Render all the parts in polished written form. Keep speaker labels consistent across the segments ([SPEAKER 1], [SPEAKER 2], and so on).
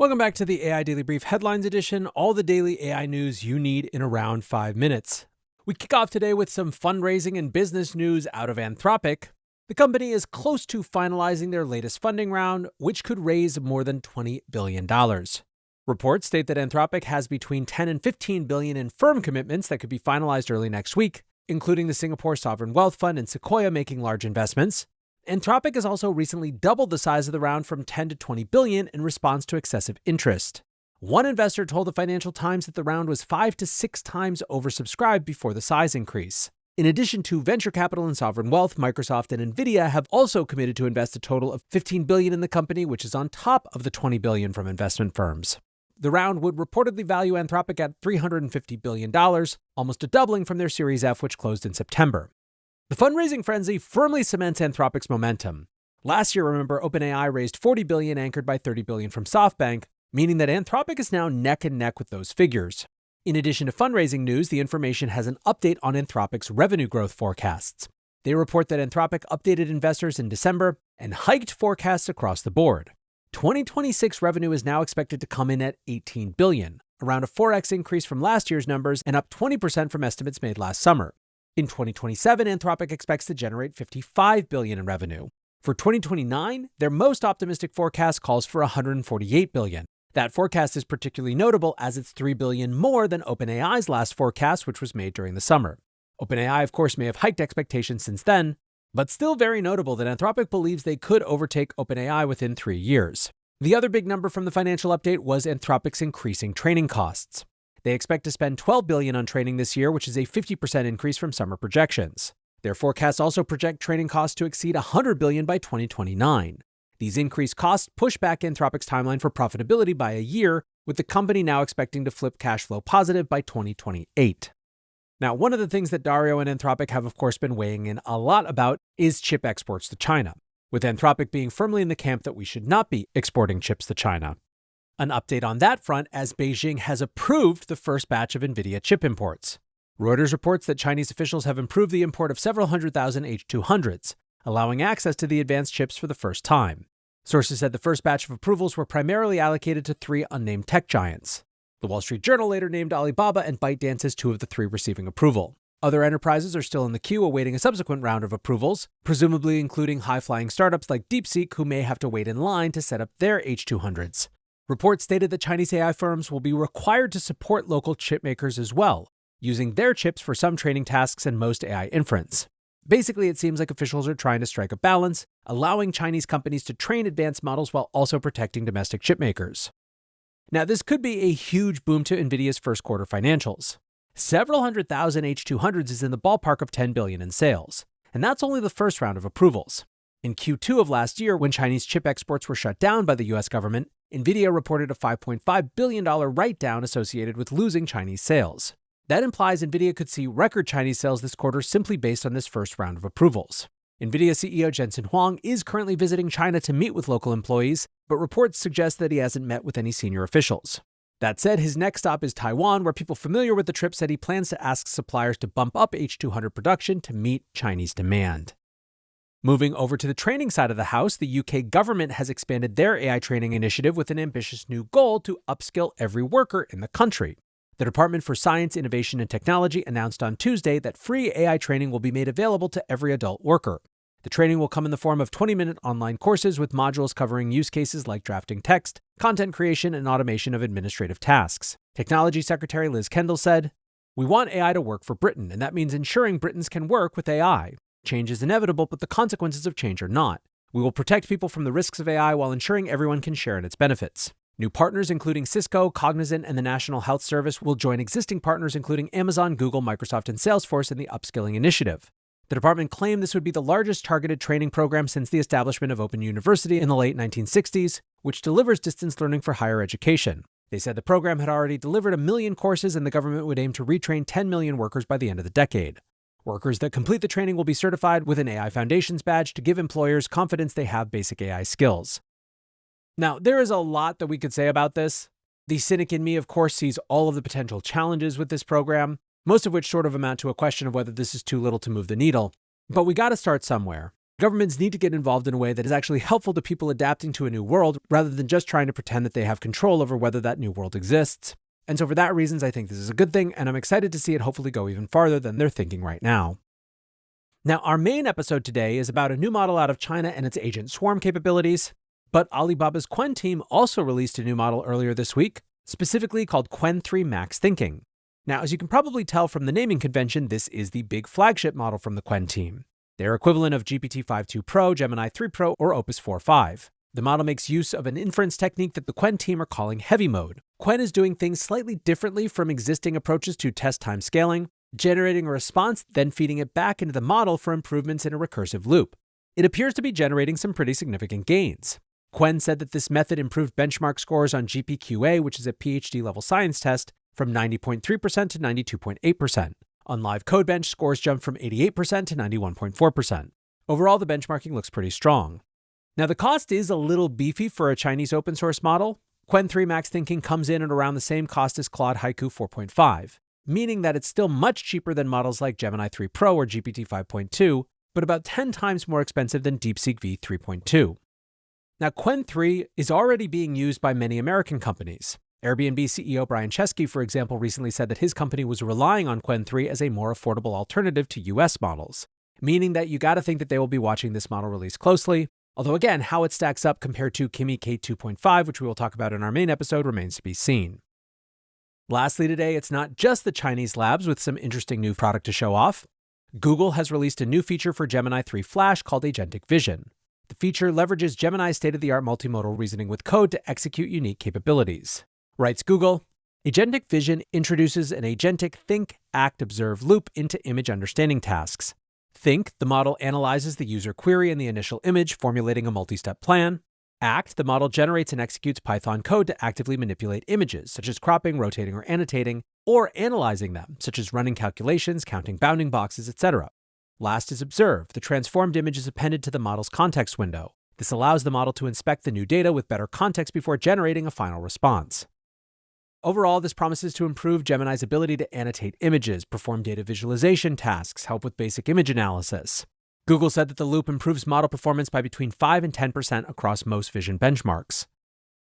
[SPEAKER 1] Welcome back to the AI Daily Brief Headlines Edition, all the daily AI news you need in around 5 minutes. We kick off today with some fundraising and business news out of Anthropic. The company is close to finalizing their latest funding round, which could raise more than $20 billion. Reports state that Anthropic has between 10 and 15 billion in firm commitments that could be finalized early next week, including the Singapore Sovereign Wealth Fund and Sequoia making large investments. Anthropic has also recently doubled the size of the round from 10 to 20 billion in response to excessive interest. One investor told the Financial Times that the round was 5 to 6 times oversubscribed before the size increase. In addition to venture capital and sovereign wealth, Microsoft and NVIDIA have also committed to invest a total of 15 billion in the company, which is on top of the 20 billion from investment firms. The round would reportedly value Anthropic at $350 billion, almost a doubling from their Series F, which closed in September. The fundraising frenzy firmly cements Anthropic's momentum. Last year, remember, OpenAI raised 40 billion, anchored by 30 billion from SoftBank, meaning that Anthropic is now neck and neck with those figures. In addition to fundraising news, the information has an update on Anthropic's revenue growth forecasts. They report that Anthropic updated investors in December and hiked forecasts across the board. 2026 revenue is now expected to come in at 18 billion, around a 4x increase from last year's numbers and up 20% from estimates made last summer. In 2027, Anthropic expects to generate 55 billion in revenue. For 2029, their most optimistic forecast calls for 148 billion. That forecast is particularly notable as it's 3 billion more than OpenAI's last forecast, which was made during the summer. OpenAI, of course, may have hiked expectations since then, but still very notable that Anthropic believes they could overtake OpenAI within 3 years. The other big number from the financial update was Anthropic's increasing training costs. They expect to spend 12 billion on training this year, which is a 50% increase from summer projections. Their forecasts also project training costs to exceed 100 billion by 2029. These increased costs push back Anthropic's timeline for profitability by a year, with the company now expecting to flip cash flow positive by 2028. Now, one of the things that Dario and Anthropic have, of course, been weighing in a lot about is chip exports to China, with Anthropic being firmly in the camp that we should not be exporting chips to China. An update on that front as Beijing has approved the first batch of NVIDIA chip imports. Reuters reports that Chinese officials have approved the import of several 100,000 H200s, allowing access to the advanced chips for the first time. Sources said the first batch of approvals were primarily allocated to 3 unnamed tech giants. The Wall Street Journal later named Alibaba and ByteDance as 2 of the 3 receiving approval. Other enterprises are still in the queue awaiting a subsequent round of approvals, presumably including high-flying startups like DeepSeek who may have to wait in line to set up their H200s. Reports stated that Chinese AI firms will be required to support local chip makers as well, using their chips for some training tasks and most AI inference. Basically, it seems like officials are trying to strike a balance, allowing Chinese companies to train advanced models while also protecting domestic chip makers. Now, this could be a huge boom to NVIDIA's first quarter financials. Several 100,000 H200s is in the ballpark of 10 billion in sales, and that's only the first round of approvals. In Q2 of last year, when Chinese chip exports were shut down by the US government, NVIDIA reported a $5.5 billion write-down associated with losing Chinese sales. That implies NVIDIA could see record Chinese sales this quarter simply based on this first round of approvals. NVIDIA CEO Jensen Huang is currently visiting China to meet with local employees, but reports suggest that he hasn't met with any senior officials. That said, his next stop is Taiwan, where people familiar with the trip said he plans to ask suppliers to bump up H200 production to meet Chinese demand. Moving over to the training side of the house, the UK government has expanded their AI training initiative with an ambitious new goal to upskill every worker in the country. The Department for Science, Innovation and Technology announced on Tuesday that free AI training will be made available to every adult worker. The training will come in the form of 20-minute online courses with modules covering use cases like drafting text, content creation, and automation of administrative tasks. Technology Secretary Liz Kendall said, "We want AI to work for Britain, and that means ensuring Britons can work with AI. Change is inevitable, but the consequences of change are not. We will protect people from the risks of AI while ensuring everyone can share in its benefits." New partners, including Cisco, Cognizant, and the National Health Service, will join existing partners, including Amazon, Google, Microsoft, and Salesforce, in the upskilling initiative. The department claimed this would be the largest targeted training program since the establishment of Open University in the late 1960s, which delivers distance learning for higher education. They said the program had already delivered 1 million courses, and the government would aim to retrain 10 million workers by the end of the decade. Workers that complete the training will be certified with an AI Foundations badge to give employers confidence they have basic AI skills. Now, there is a lot that we could say about this. The cynic in me, of course, sees all of the potential challenges with this program, most of which sort of amount to a question of whether this is too little to move the needle. But we got to start somewhere. Governments need to get involved in a way that is actually helpful to people adapting to a new world, rather than just trying to pretend that they have control over whether that new world exists. And so for that reasons, I think this is a good thing, and I'm excited to see it hopefully go even farther than they're thinking right now. Now, our main episode today is about a new model out of China and its agent swarm capabilities, but Alibaba's Qwen team also released a new model earlier this week, specifically called Qwen 3 Max Thinking. Now, as you can probably tell from the naming convention, this is the big flagship model from the Qwen team. Their equivalent of GPT-5.2 Pro, Gemini 3 Pro, or Opus 4.5. The model makes use of an inference technique that the Qwen team are calling heavy mode. Qwen is doing things slightly differently from existing approaches to test time scaling, generating a response, then feeding it back into the model for improvements in a recursive loop. It appears to be generating some pretty significant gains. Qwen said that this method improved benchmark scores on GPQA, which is a PhD-level science test, from 90.3% to 92.8%. On Live Codebench, scores jumped from 88% to 91.4%. Overall, the benchmarking looks pretty strong. Now, the cost is a little beefy for a Chinese open source model. Qwen 3 Max Thinking comes in at around the same cost as Claude Haiku 4.5, meaning that it's still much cheaper than models like Gemini 3 Pro or GPT 5.2, but about 10 times more expensive than DeepSeek V3.2. Now, Qwen 3 is already being used by many American companies. Airbnb CEO Brian Chesky, for example, recently said that his company was relying on Qwen 3 as a more affordable alternative to US models, meaning that you got to think that they will be watching this model release closely. Although again, how it stacks up compared to Kimi K2.5, which we will talk about in our main episode, remains to be seen. Lastly today, it's not just the Chinese labs with some interesting new product to show off. Google has released a new feature for Gemini 3 Flash called Agentic Vision. The feature leverages Gemini's state-of-the-art multimodal reasoning with code to execute unique capabilities. Writes Google, Agentic Vision introduces an agentic think, act, observe loop into image understanding tasks. Think, the model analyzes the user query and the initial image, formulating a multi-step plan. Act, the model generates and executes Python code to actively manipulate images, such as cropping, rotating, or annotating, or analyzing them, such as running calculations, counting bounding boxes, etc. Last is observe. The transformed image is appended to the model's context window. This allows the model to inspect the new data with better context before generating a final response. Overall, this promises to improve Gemini's ability to annotate images, perform data visualization tasks, help with basic image analysis. Google said that the loop improves model performance by between 5 and 10% across most vision benchmarks.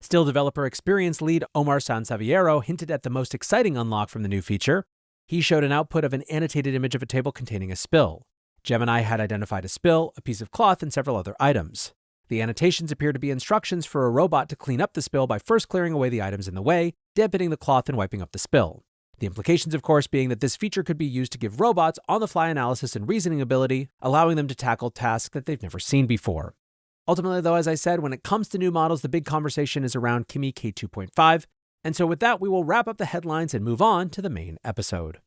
[SPEAKER 1] Still developer experience lead Omar Sansaviero hinted at the most exciting unlock from the new feature. He showed an output of an annotated image of a table containing a spill. Gemini had identified a spill, a piece of cloth, and several other items. The annotations appear to be instructions for a robot to clean up the spill by first clearing away the items in the way, dampening the cloth, and wiping up the spill. The implications, of course, being that this feature could be used to give robots on-the-fly analysis and reasoning ability, allowing them to tackle tasks that they've never seen before. Ultimately, though, as I said, when it comes to new models, the big conversation is around Kimi K2.5. And so with that, we will wrap up the headlines and move on to the main episode.